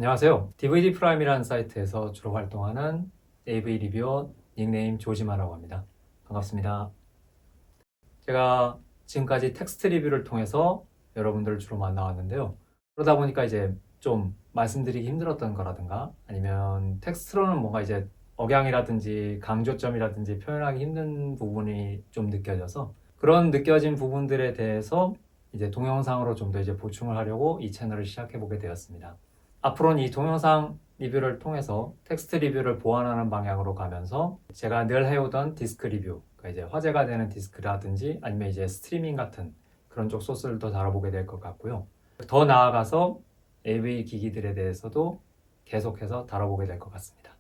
안녕하세요. DVD 프라임이라는 사이트에서 주로 활동하는 AV 리뷰어 닉네임 조지마라고 합니다. 반갑습니다. 제가 지금까지 텍스트 리뷰를 통해서 여러분들을 주로 만나왔는데요. 그러다 보니까 이제 좀 말씀드리기 힘들었던 거라든가 아니면 텍스트로는 뭔가 이제 억양이라든지 강조점이라든지 표현하기 힘든 부분이 좀 느껴져서 그런 느껴진 부분들에 대해서 이제 동영상으로 좀 더 이제 보충을 하려고 이 채널을 시작해 보게 되었습니다. 앞으로는 이 동영상 리뷰를 통해서 텍스트 리뷰를 보완하는 방향으로 가면서 제가 늘 해오던 디스크 리뷰, 그러니까 이제 화제가 되는 디스크라든지 아니면 이제 스트리밍 같은 그런 쪽 소스를 더 다뤄보게 될 것 같고요. 더 나아가서 AV 기기들에 대해서도 계속해서 다뤄보게 될 것 같습니다.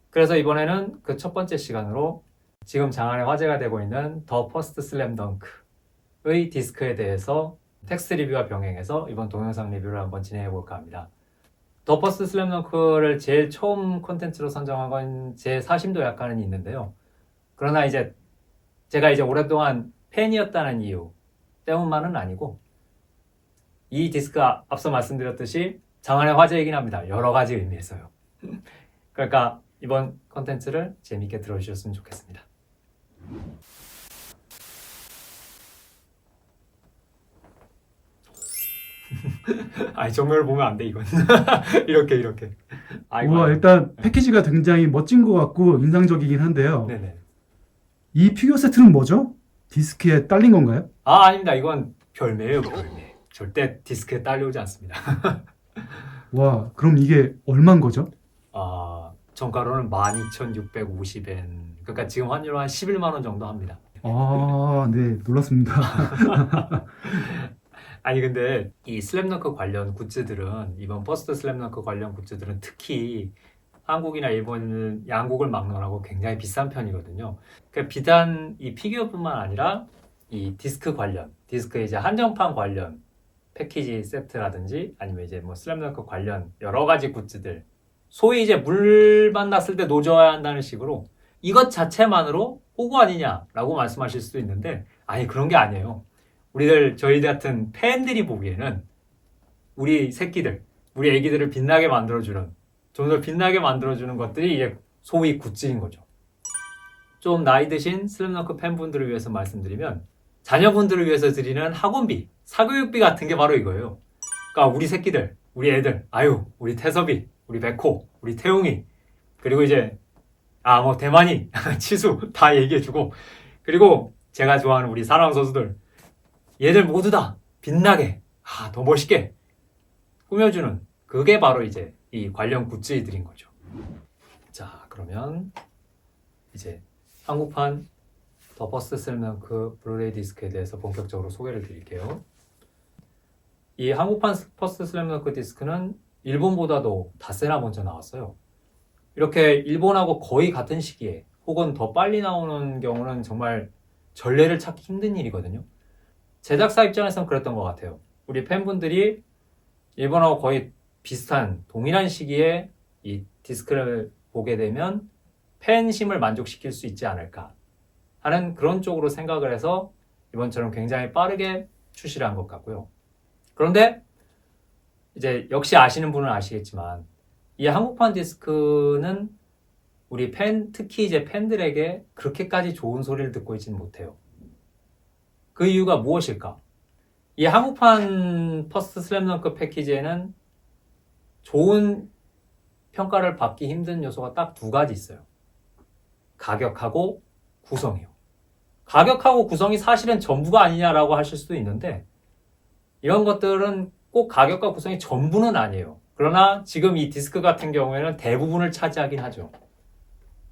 그래서 이번에는 그 첫 번째 시간으로 지금 장안에 화제가 되고 있는 더 퍼스트 슬램덩크의 디스크에 대해서 텍스트 리뷰와 병행해서 이번 동영상 리뷰를 한번 진행해 볼까 합니다. 더 퍼스트 슬램덩크를 제일 처음 콘텐츠로 선정한 건 제 사심도 약간은 있는데요. 그러나 이제 제가 이제 오랫동안 팬이었다는 이유 때문만은 아니고 이 디스크가 앞서 말씀드렸듯이 장안의 화제이긴 합니다. 여러 가지 의미에서요. 그러니까 이번 콘텐츠를 재밌게 들어주셨으면 좋겠습니다. 아니 정면을 보면 안 돼 이건. 이렇게. 우와, 일단 패키지가 굉장히 멋진 것 같고 인상적이긴 한데요. 네네. 이 피규어 세트는 뭐죠? 디스크에 딸린 건가요? 아닙니다. 이건 별매예요, 별매. 절대 디스크에 딸려오지 않습니다. 와, 그럼 이게 얼마인 거죠? 정가로는 12,650엔. 그러니까 지금 환율로 한 11만 원 정도 합니다. 아, 네, 놀랐습니다. 아니 근데 이 슬램덩크 관련 굿즈들은 이번 퍼스트 슬램덩크 관련 굿즈들은 특히 한국이나 일본 양국을 막론하고 굉장히 비싼 편이거든요. 그러니까 비단 이 피규어뿐만 아니라 이 디스크 관련, 디스크의 이제 한정판 관련 패키지 세트라든지 아니면 이제 뭐 슬램덩크 관련 여러 가지 굿즈들 소위 이제 물 만났을 때 노져야 한다는 식으로 이것 자체만으로 호구 아니냐라고 말씀하실 수도 있는데 아니 그런 게 아니에요. 저희 같은 팬들이 보기에는 우리 새끼들, 우리 애기들을 빛나게 만들어주는, 좀 더 빛나게 만들어주는 것들이 이제 소위 굿즈인 거죠. 좀 나이 드신 슬램덩크 팬분들을 위해서 말씀드리면 자녀분들을 위해서 드리는 학원비, 사교육비 같은 게 바로 이거예요. 그러니까 우리 새끼들, 우리 애들, 우리 태섭이, 우리 백호, 우리 태웅이, 그리고 이제 뭐 대만이, 치수 다 얘기해주고 그리고 제가 좋아하는 우리 사랑 선수들 얘들 모두 다 빛나게, 더 멋있게 꾸며주는 그게 바로 이제 이 관련 굿즈들인 거죠. 자, 그러면 이제 한국판 더 퍼스트 슬램덩크 블루레이 디스크에 대해서 본격적으로 소개를 드릴게요. 이 한국판 퍼스트 슬램덩크 디스크는 일본보다도 닷새나 먼저 나왔어요. 이렇게 일본하고 거의 같은 시기에 혹은 더 빨리 나오는 경우는 정말 전례를 찾기 힘든 일이거든요. 제작사 입장에서는 그랬던 것 같아요. 우리 팬분들이 일본하고 거의 비슷한 동일한 시기에 이 디스크를 보게 되면 팬심을 만족시킬 수 있지 않을까 하는 그런 쪽으로 생각을 해서 이번처럼 굉장히 빠르게 출시를 한 것 같고요. 그런데 이제 역시 아시는 분은 아시겠지만 이 한국판 디스크는 우리 특히 이제 팬들에게 그렇게까지 좋은 소리를 듣고 있지는 못해요. 그 이유가 무엇일까? 이 한국판 퍼스트 슬램덩크 패키지에는 좋은 평가를 받기 힘든 요소가 딱 두 가지 있어요. 가격하고 구성이요. 가격하고 구성이 사실은 전부가 아니냐라고 하실 수도 있는데 이런 것들은 꼭 가격과 구성이 전부는 아니에요. 그러나 지금 이 디스크 같은 경우에는 대부분을 차지하긴 하죠.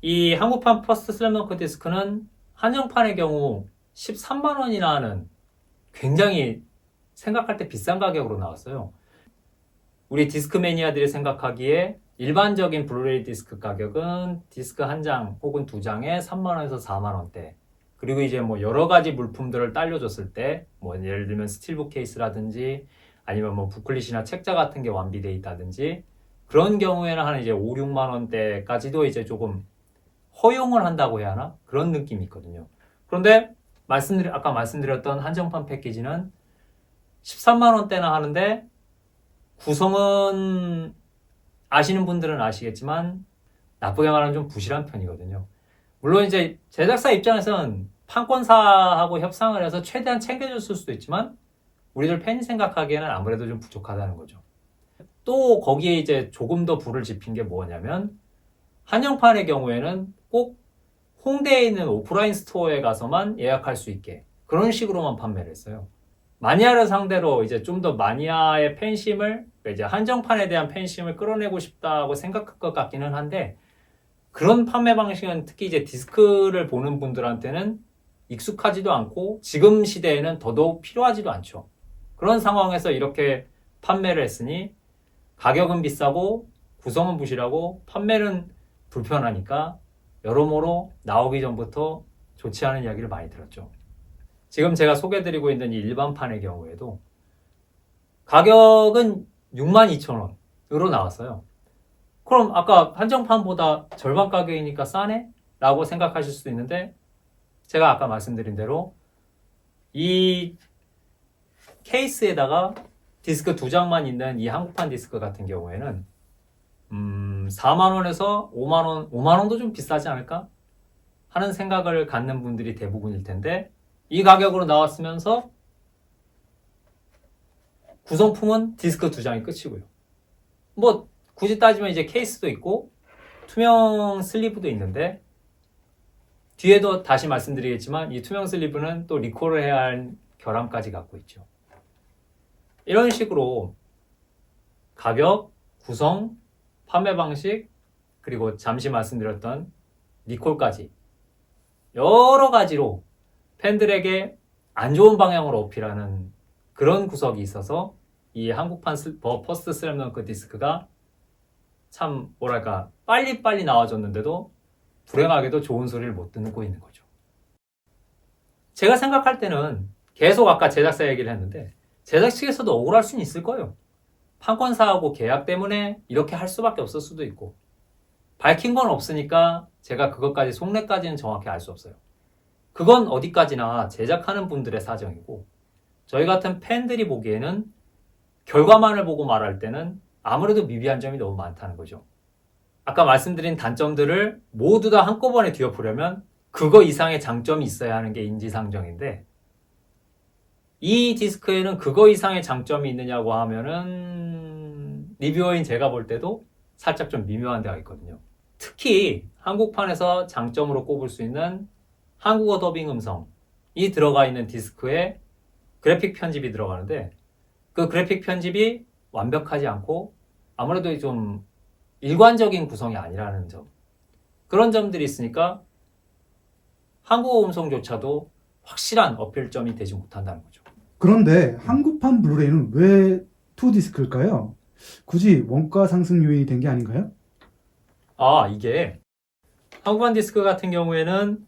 이 한국판 퍼스트 슬램덩크 디스크는 한정판의 경우 13만 원이나 하는 굉장히 생각할 때 비싼 가격으로 나왔어요. 우리 디스크 매니아들이 생각하기에 일반적인 블루레이 디스크 가격은 디스크 한 장 혹은 두 장에 3만 원에서 4만 원대. 그리고 이제 뭐 여러 가지 물품들을 딸려줬을 때 뭐 예를 들면 스틸북 케이스라든지 아니면 뭐 부클릿이나 책자 같은 게 완비되어 있다든지 그런 경우에는 한 이제 5, 6만 원대까지도 이제 조금 허용을 한다고 해야 하나? 그런 느낌이 있거든요. 그런데 아까 말씀드렸던 한정판 패키지는 13만 원대나 하는데 구성은 아시는 분들은 아시겠지만 나쁘게 말하면 좀 부실한 편이거든요. 물론 이제 제작사 입장에서는 판권사하고 협상을 해서 최대한 챙겨줬을 수도 있지만 우리들 팬이 생각하기에는 아무래도 좀 부족하다는 거죠. 또 거기에 이제 조금 더 불을 지핀 게 뭐냐면 한정판의 경우에는 꼭 홍대에 있는 오프라인 스토어에 가서만 예약할 수 있게 그런 식으로만 판매를 했어요. 마니아를 상대로 이제 좀 더 마니아의 팬심을, 이제 한정판에 대한 팬심을 끌어내고 싶다고 생각할 것 같기는 한데, 그런 판매 방식은 특히 이제 디스크를 보는 분들한테는 익숙하지도 않고 지금 시대에는 더더욱 필요하지도 않죠. 그런 상황에서 이렇게 판매를 했으니 가격은 비싸고 구성은 부실하고 판매는 불편하니까 여러모로 나오기 전부터 좋지 않은 이야기를 많이 들었죠. 지금 제가 소개해드리고 있는 이 일반판의 경우에도 가격은 62,000원으로 나왔어요. 그럼 아까 한정판보다 절반 가격이니까 싸네? 라고 생각하실 수도 있는데, 제가 아까 말씀드린 대로 이 케이스에다가 디스크 2장만 있는 이 한국판 디스크 같은 경우에는 4만원에서 5만원, 5만원도 좀 비싸지 않을까? 하는 생각을 갖는 분들이 대부분일 텐데, 이 가격으로 나왔으면서 구성품은 디스크 2장이 끝이고요. 뭐 굳이 따지면 이제 케이스도 있고 투명 슬리브도 있는데, 뒤에도 다시 말씀드리겠지만 이 투명 슬리브는 또 리콜을 해야 할 결함까지 갖고 있죠. 이런 식으로 가격, 구성, 판매 방식, 그리고 잠시 말씀드렸던 리콜까지 여러 가지로 팬들에게 안 좋은 방향으로 어필하는 그런 구석이 있어서 이 한국판 퍼스트 슬램덩크 디스크가 참 뭐랄까 빨리빨리 나와줬는데도 불행하게도 좋은 소리를 못 듣고 있는 거죠. 제가 생각할 때는 계속 아까 제작사 얘기를 했는데 제작 측에서도 억울할 수는 있을 거예요. 판권사하고 계약 때문에 이렇게 할 수밖에 없을 수도 있고, 밝힌 건 없으니까 제가 그것까지 속내까지는 정확히 알 수 없어요. 그건 어디까지나 제작하는 분들의 사정이고, 저희 같은 팬들이 보기에는 결과만을 보고 말할 때는 아무래도 미비한 점이 너무 많다는 거죠. 아까 말씀드린 단점들을 모두 다 한꺼번에 뒤엎으려면 그거 이상의 장점이 있어야 하는 게 인지상정인데, 이 디스크에는 그거 이상의 장점이 있느냐고 하면은 리뷰어인 제가 볼 때도 살짝 좀 미묘한 데가 있거든요. 특히 한국판에서 장점으로 꼽을 수 있는 한국어 더빙 음성이 들어가 있는 디스크에 그래픽 편집이 들어가는데, 그 그래픽 편집이 완벽하지 않고 아무래도 좀 일관적인 구성이 아니라는 점, 그런 점들이 있으니까 한국어 음성조차도 확실한 어필점이 되지 못한다는 거죠. 그런데 한국판 블루레이는 왜 2디스크일까요? 굳이 원가 상승 요인이 된 게 아닌가요? 이게 한국판 디스크 같은 경우에는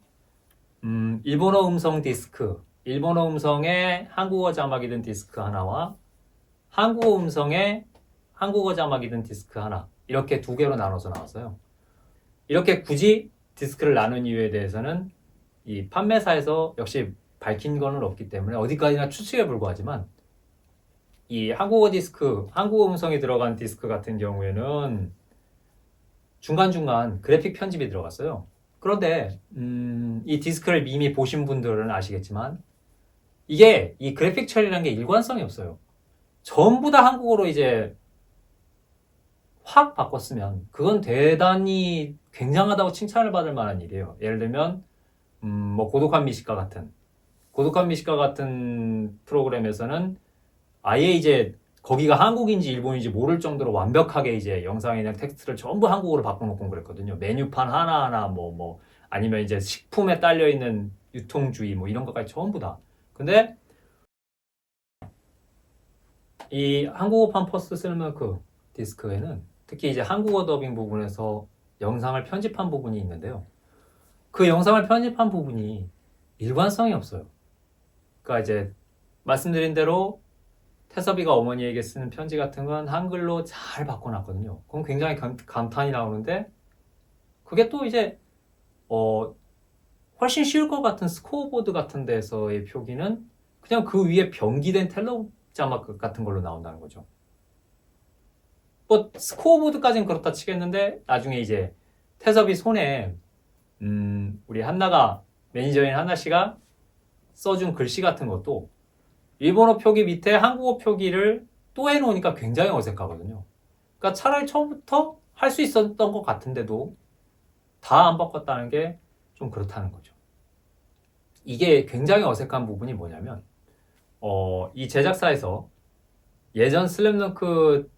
일본어 음성 디스크, 일본어 음성에 한국어 자막이 든 디스크 하나와 한국어 음성에 한국어 자막이 든 디스크 하나, 이렇게 두 개로 나눠서 나왔어요. 이렇게 굳이 디스크를 나눈 이유에 대해서는 이 판매사에서 역시 밝힌 거는 없기 때문에 어디까지나 추측에 불과하지만, 이 한국어 디스크, 한국어 음성이 들어간 디스크 같은 경우에는 중간중간 그래픽 편집이 들어갔어요. 그런데 이 디스크를 이미 보신 분들은 아시겠지만 이게 이 그래픽 처리라는 게 일관성이 없어요. 전부 다 한국어로 이제 확 바꿨으면 그건 대단히 굉장하다고 칭찬을 받을 만한 일이에요. 예를 들면 뭐 고독한 미식가 같은 프로그램에서는 아예 이제 거기가 한국인지 일본인지 모를 정도로 완벽하게 이제 영상이나 텍스트를 전부 한국어로 바꿔놓고 그랬거든요. 메뉴판 하나하나 뭐 아니면 이제 식품에 딸려있는 유통주의 뭐 이런 것까지 전부 다. 근데 이 한국어판 퍼스트 슬램덩크 디스크에는 특히 이제 한국어 더빙 부분에서 영상을 편집한 부분이 있는데요. 그 영상을 편집한 부분이 일관성이 없어요. 그러니까 이제 말씀드린 대로 태섭이가 어머니에게 쓰는 편지 같은 건 한글로 잘 바꿔놨거든요. 그럼 굉장히 감탄이 나오는데, 그게 또 이제 훨씬 쉬울 것 같은 스코어보드 같은 데서의 표기는 그냥 그 위에 변기된 텔러 자막 같은 걸로 나온다는 거죠. 뭐 스코어보드까지는 그렇다 치겠는데 나중에 이제 태섭이 손에 우리 한나가 매니저인 한나 씨가 써준 글씨 같은 것도 일본어 표기 밑에 한국어 표기를 또 해놓으니까 굉장히 어색하거든요. 그러니까 차라리 처음부터 할 수 있었던 것 같은데도 다 안 바꿨다는 게 좀 그렇다는 거죠. 이게 굉장히 어색한 부분이 뭐냐면 이 제작사에서 예전 슬램덩크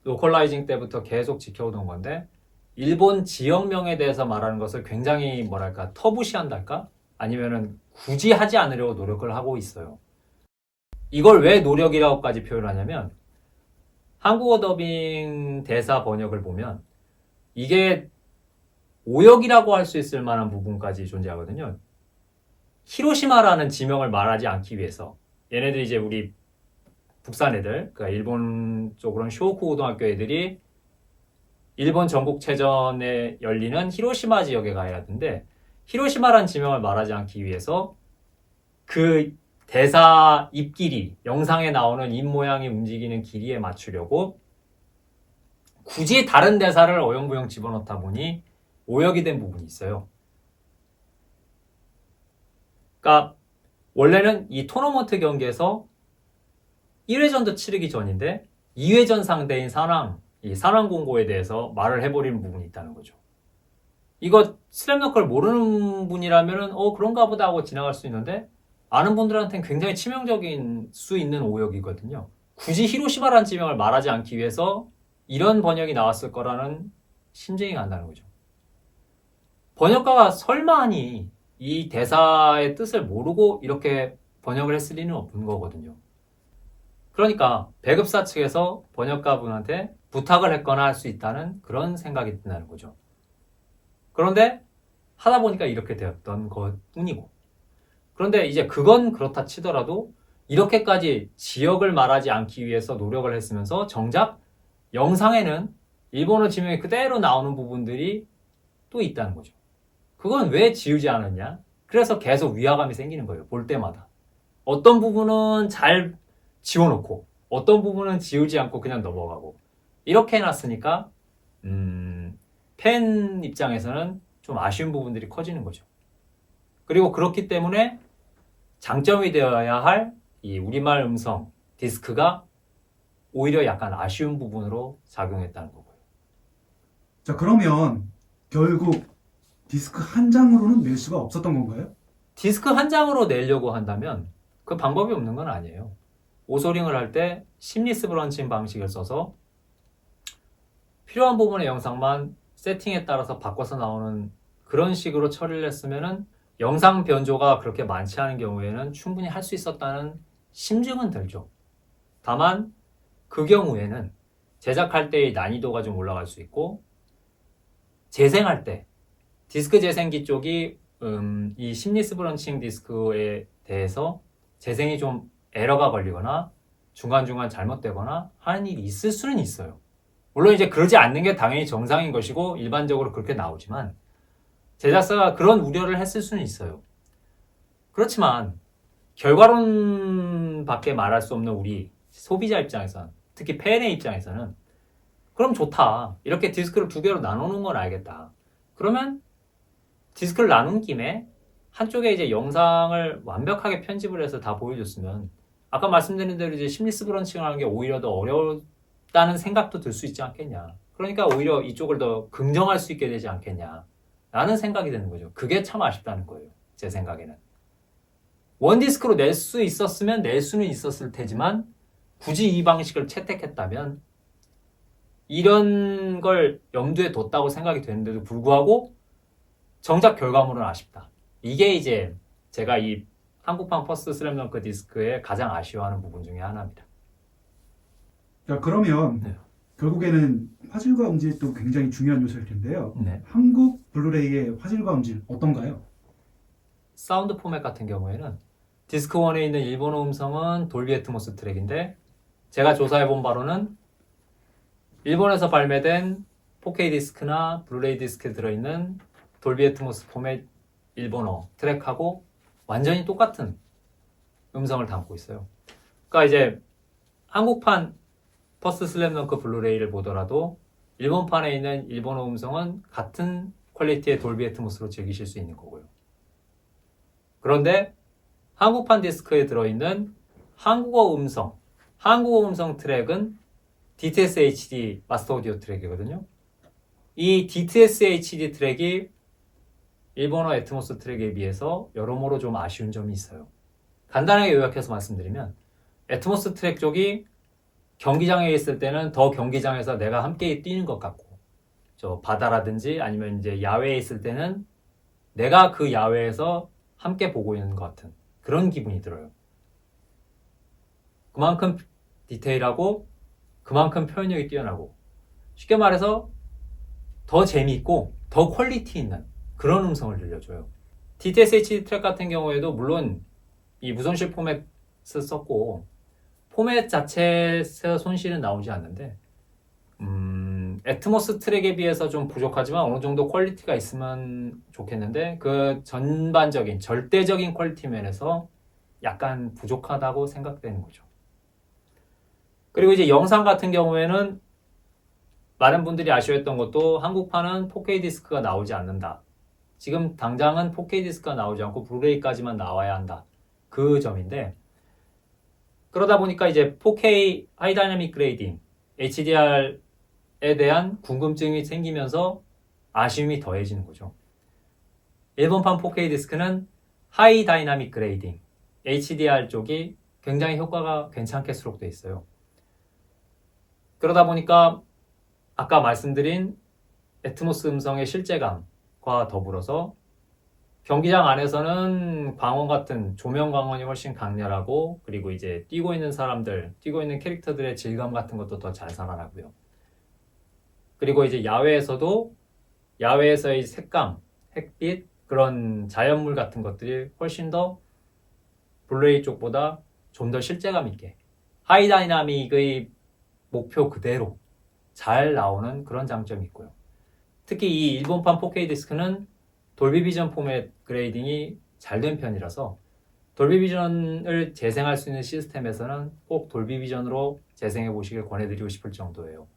로컬라이징 때부터 계속 지켜오던 건데 일본 지역명에 대해서 말하는 것을 굉장히 뭐랄까 터부시한달까? 아니면은 굳이 하지 않으려고 노력을 하고 있어요. 이걸 왜 노력이라고까지 표현하냐면 한국어 더빙 대사 번역을 보면 이게 오역이라고 할 수 있을 만한 부분까지 존재하거든요. 히로시마라는 지명을 말하지 않기 위해서 얘네들이 이제 우리 북산 애들, 그러니까 일본 쪽으로는 쇼호쿠 고등학교 애들이 일본 전국체전에 열리는 히로시마 지역에 가야 하는데 히로시마라는 지명을 말하지 않기 위해서 그 대사 입길이, 영상에 나오는 입 모양이 움직이는 길이에 맞추려고 굳이 다른 대사를 어영부영 집어넣다 보니 오역이 된 부분이 있어요. 그러니까 원래는 이 토너먼트 경기에서 1회전도 치르기 전인데 2회전 상대인 이 산왕공고에 대해서 말을 해버리는 부분이 있다는 거죠. 이거 슬램덩크를 모르는 분이라면 그런가 보다 하고 지나갈 수 있는데 아는 분들한테는 굉장히 치명적인 수 있는 오역이거든요. 굳이 히로시마라는 지명을 말하지 않기 위해서 이런 번역이 나왔을 거라는 심증이 간다는 거죠. 번역가가 설마하니 이 대사의 뜻을 모르고 이렇게 번역을 했을 리는 없는 거거든요. 그러니까 배급사 측에서 번역가분한테 부탁을 했거나 할 수 있다는 그런 생각이 든다는 거죠. 그런데 하다 보니까 이렇게 되었던 것뿐이고, 그런데 이제 그건 그렇다 치더라도 이렇게까지 지역을 말하지 않기 위해서 노력을 했으면서 정작 영상에는 일본어 지명이 그대로 나오는 부분들이 또 있다는 거죠. 그건 왜 지우지 않았냐? 그래서 계속 위화감이 생기는 거예요. 볼 때마다. 어떤 부분은 잘 지워놓고 어떤 부분은 지우지 않고 그냥 넘어가고 이렇게 해놨으니까 팬 입장에서는 좀 아쉬운 부분들이 커지는 거죠. 그리고 그렇기 때문에 장점이 되어야 할 이 우리말 음성 디스크가 오히려 약간 아쉬운 부분으로 작용했다는 거고요. 자, 그러면 결국 디스크 한 장으로는 낼 수가 없었던 건가요? 디스크 한 장으로 내려고 한다면 그 방법이 없는 건 아니에요. 오소링을 할 때 심리스 브런칭 방식을 써서 필요한 부분의 영상만 세팅에 따라서 바꿔서 나오는 그런 식으로 처리를 했으면은 영상 변조가 그렇게 많지 않은 경우에는 충분히 할 수 있었다는 심증은 들죠. 다만 그 경우에는 제작할 때의 난이도가 좀 올라갈 수 있고 재생할 때 디스크 재생기 쪽이 이 심리스 브런칭 디스크에 대해서 재생이 좀 에러가 걸리거나 중간중간 잘못되거나 하는 일이 있을 수는 있어요. 물론 이제 그러지 않는 게 당연히 정상인 것이고 일반적으로 그렇게 나오지만 제작사가 그런 우려를 했을 수는 있어요. 그렇지만 결과론밖에 말할 수 없는 우리 소비자 입장에서는 특히 팬의 입장에서는 그럼 좋다. 이렇게 디스크를 두 개로 나누는 건 알겠다. 그러면 디스크를 나눈 김에 한쪽에 이제 영상을 완벽하게 편집을 해서 다 보여줬으면 아까 말씀드린 대로 이제 심리스 브런칭을 하는 게 오히려 더 어렵다는 생각도 들 수 있지 않겠냐. 그러니까 오히려 이쪽을 더 긍정할 수 있게 되지 않겠냐. 라는 생각이 드는 거죠. 그게 참 아쉽다는 거예요. 제 생각에는. 원디스크로 낼 수 있었으면 낼 수는 있었을 테지만 굳이 이 방식을 채택했다면 이런 걸 염두에 뒀다고 생각이 되는데도 불구하고 정작 결과물은 아쉽다. 이게 이제 제가 이 한국판 퍼스트 슬램덩크 디스크의 가장 아쉬워하는 부분 중에 하나입니다. 자, 그러면 네. 결국에는 화질과 음질도 굉장히 중요한 요소일 텐데요. 네. 한국 블루레이의 화질과 음질 어떤가요? 사운드 포맷 같은 경우에는 디스크 1에 있는 일본어 음성은 돌비 애트모스 트랙인데 제가 조사해본 바로는 일본에서 발매된 4K 디스크나 블루레이 디스크에 들어있는 돌비 애트모스 포맷 일본어 트랙하고 완전히 똑같은 음성을 담고 있어요. 그러니까 이제 한국판 퍼스트 슬램덩크 블루레이를 보더라도 일본판에 있는 일본어 음성은 같은 퀄리티의 돌비 애트모스로 즐기실 수 있는 거고요. 그런데 한국판 디스크에 들어있는 한국어 음성 트랙은 DTS HD 마스터 오디오 트랙이거든요. 이 DTS HD 트랙이 일본어 애트모스 트랙에 비해서 여러모로 좀 아쉬운 점이 있어요. 간단하게 요약해서 말씀드리면 애트모스 트랙 쪽이 경기장에 있을 때는 더 경기장에서 내가 함께 뛰는 것 같고, 저 바다라든지 아니면 이제 야외에 있을 때는 내가 그 야외에서 함께 보고 있는 것 같은 그런 기분이 들어요. 그만큼 디테일하고 그만큼 표현력이 뛰어나고, 쉽게 말해서 더 재미있고 더 퀄리티 있는 그런 음성을 들려줘요. DTS HD 트랙 같은 경우에도 물론 이 무손실 포맷을 썼고 포맷 자체에서 손실은 나오지 않는데 애트모스 트랙에 비해서 좀 부족하지만 어느 정도 퀄리티가 있으면 좋겠는데 그 전반적인 절대적인 퀄리티 면에서 약간 부족하다고 생각되는 거죠. 그리고 이제 영상 같은 경우에는 많은 분들이 아쉬워했던 것도 한국판은 4K 디스크가 나오지 않는다. 지금 당장은 4K 디스크가 나오지 않고 블루레이까지만 나와야 한다. 그 점인데, 그러다 보니까 이제 4K 하이 다이나믹 그레이딩, HDR에 대한 궁금증이 생기면서 아쉬움이 더해지는 거죠. 일본판 4K 디스크는 하이 다이나믹 그레이딩, HDR 쪽이 굉장히 효과가 괜찮게 수록되어 있어요. 그러다 보니까 아까 말씀드린 애트모스 음성의 실제감과 더불어서 경기장 안에서는 광원 같은 조명 광원이 훨씬 강렬하고, 그리고 이제 뛰고 있는 사람들, 뛰고 있는 캐릭터들의 질감 같은 것도 더 잘 살아나고요. 그리고 이제 야외에서도 야외에서의 색감, 햇빛, 그런 자연물 같은 것들이 훨씬 더 블루레이 쪽보다 좀 더 실제감 있게 하이 다이나믹의 목표 그대로 잘 나오는 그런 장점이 있고요. 특히 이 일본판 4K 디스크는 돌비 비전 포맷 그레이딩이 잘 된 편이라서 돌비 비전을 재생할 수 있는 시스템에서는 꼭 돌비 비전으로 재생해 보시길 권해드리고 싶을 정도예요.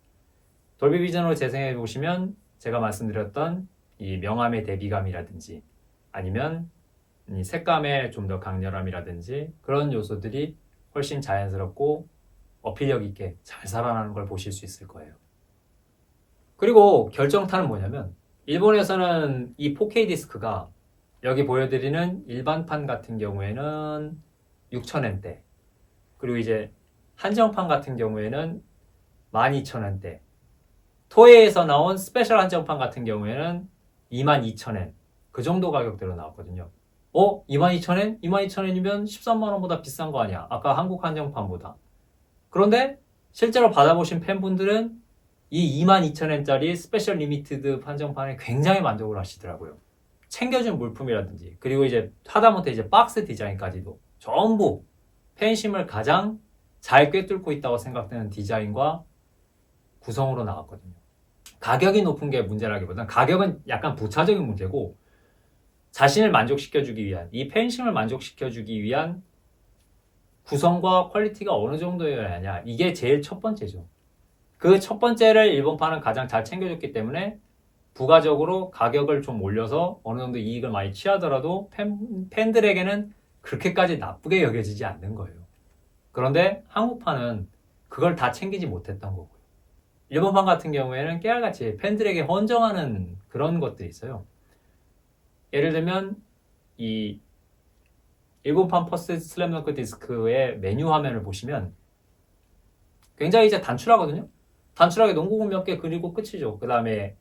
돌비 비전으로 재생해 보시면 제가 말씀드렸던 이 명암의 대비감이라든지 아니면 이 색감의 좀 더 강렬함이라든지 그런 요소들이 훨씬 자연스럽고 어필력 있게 잘 살아나는 걸 보실 수 있을 거예요. 그리고 결정타는 뭐냐면 일본에서는 이 4K 디스크가 여기 보여드리는 일반판 같은 경우에는 6,000엔대, 그리고 이제 한정판 같은 경우에는 12,000엔대, 토에에서 나온 스페셜 한정판 같은 경우에는 22,000엔, 그 정도 가격대로 나왔거든요. 22,000엔? 22,000엔이면 13만원보다 비싼 거 아니야? 아까 한국 한정판보다. 그런데 실제로 받아보신 팬분들은 이 22,000엔짜리 스페셜 리미티드 한정판에 굉장히 만족을 하시더라고요. 챙겨준 물품이라든지, 그리고 이제 하다못해 이제 박스 디자인까지도 전부 팬심을 가장 잘 꿰뚫고 있다고 생각되는 디자인과 구성으로 나왔거든요. 가격이 높은 게 문제라기보다는 가격은 약간 부차적인 문제고, 자신을 만족시켜주기 위한, 이 팬심을 만족시켜주기 위한 구성과 퀄리티가 어느 정도여야 하냐, 이게 제일 첫 번째죠. 그 첫 번째를 일본판은 가장 잘 챙겨줬기 때문에 부가적으로 가격을 좀 올려서 어느 정도 이익을 많이 취하더라도 팬들에게는 그렇게까지 나쁘게 여겨지지 않는 거예요. 그런데 한국판은 그걸 다 챙기지 못했던 거고요. 일본판 같은 경우에는 깨알같이 팬들에게 헌정하는 그런 것들이 있어요. 예를 들면 이 일본판 퍼스트 슬램덩크 디스크의 메뉴 화면을 보시면 굉장히 이제 단출하거든요. 단출하게 농구공 몇 개 그리고 끝이죠. 그 다음에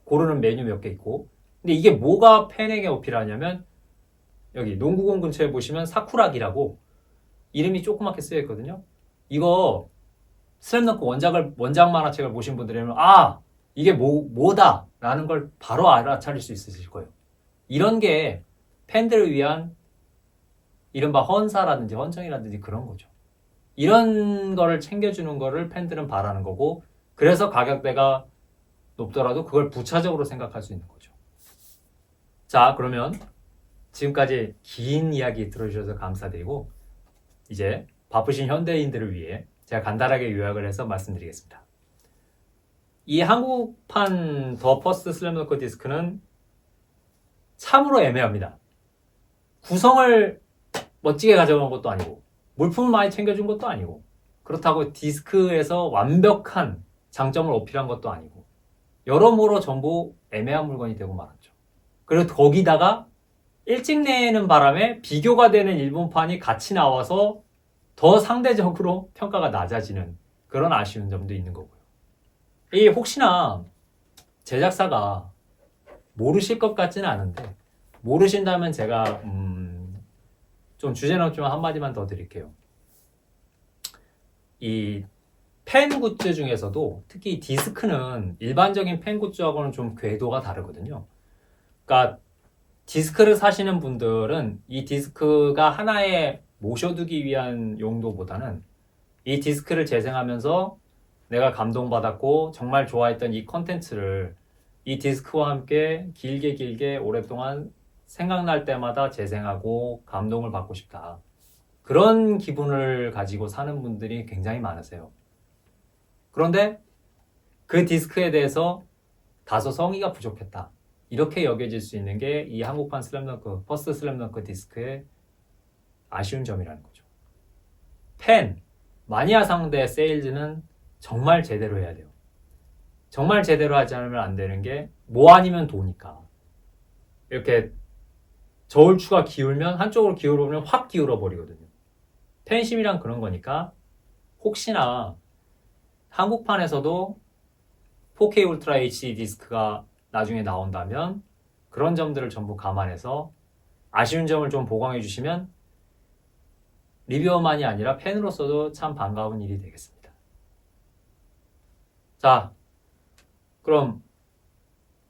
고르는 메뉴 몇 개 있고. 근데 이게 뭐가 팬에게 어필하냐면 여기 농구공 근처에 보시면 사쿠라기라고 이름이 조그맣게 쓰여 있거든요. 이거 슬램덩크 원작 만화책을 보신 분들이면 이게 뭐다 라는 걸 바로 알아차릴 수 있으실 거예요. 이런 게 팬들을 위한 이른바 헌사라든지 헌정이라든지 그런 거죠. 이런 거를 챙겨주는 거를 팬들은 바라는 거고, 그래서 가격대가 높더라도 그걸 부차적으로 생각할 수 있는 거죠. 자, 그러면 지금까지 긴 이야기 들어주셔서 감사드리고, 이제 바쁘신 현대인들을 위해 제가 간단하게 요약을 해서 말씀드리겠습니다. 이 한국판 더 퍼스트 슬램덩크 디스크는 참으로 애매합니다. 구성을 멋지게 가져간 것도 아니고 물품을 많이 챙겨준 것도 아니고 그렇다고 디스크에서 완벽한 장점을 어필한 것도 아니고 여러모로 전부 애매한 물건이 되고 말았죠. 그리고 거기다가 일찍 내는 바람에 비교가 되는 일본판이 같이 나와서 더 상대적으로 평가가 낮아지는 그런 아쉬운 점도 있는 거고요. 이 혹시나 제작사가 모르실 것 같지는 않은데 모르신다면 제가 좀 주제 넘지만 한마디만 더 드릴게요. 이 펜 굿즈 중에서도 특히 디스크는 일반적인 펜 굿즈하고는 좀 궤도가 다르거든요. 그러니까 디스크를 사시는 분들은 이 디스크가 하나에 모셔두기 위한 용도보다는 이 디스크를 재생하면서 내가 감동받았고 정말 좋아했던 이 컨텐츠를 이 디스크와 함께 길게 오랫동안 생각날 때마다 재생하고 감동을 받고 싶다. 그런 기분을 가지고 사는 분들이 굉장히 많으세요. 그런데 그 디스크에 대해서 다소 성의가 부족했다. 이렇게 여겨질 수 있는 게 이 한국판 슬램덩크, 퍼스트 슬램덩크 디스크의 아쉬운 점이라는 거죠. 펜, 마니아 상대 세일즈는 정말 제대로 해야 돼요. 정말 제대로 하지 않으면 안 되는 게 뭐 아니면 도니까. 이렇게 저울추가 기울면 한쪽으로 기울어보면 확 기울어 버리거든요. 팬심이란 그런 거니까 혹시나 한국판에서도 4K 울트라 HD 디스크가 나중에 나온다면 그런 점들을 전부 감안해서 아쉬운 점을 좀 보강해 주시면 리뷰어만이 아니라 팬으로서도 참 반가운 일이 되겠습니다. 자, 그럼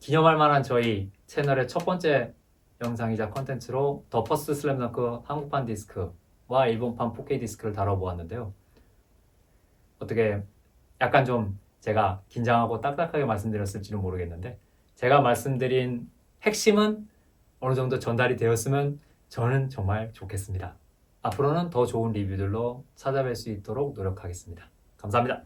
기념할 만한 저희 채널의 첫 번째 영상이자 컨텐츠로 더 퍼스트 슬램덩크 한국판 디스크와 일본판 4K 디스크를 다뤄보았는데요. 어떻게 약간 좀 제가 긴장하고 딱딱하게 말씀드렸을지는 모르겠는데 제가 말씀드린 핵심은 어느 정도 전달이 되었으면 저는 정말 좋겠습니다. 앞으로는 더 좋은 리뷰들로 찾아뵐 수 있도록 노력하겠습니다. 감사합니다.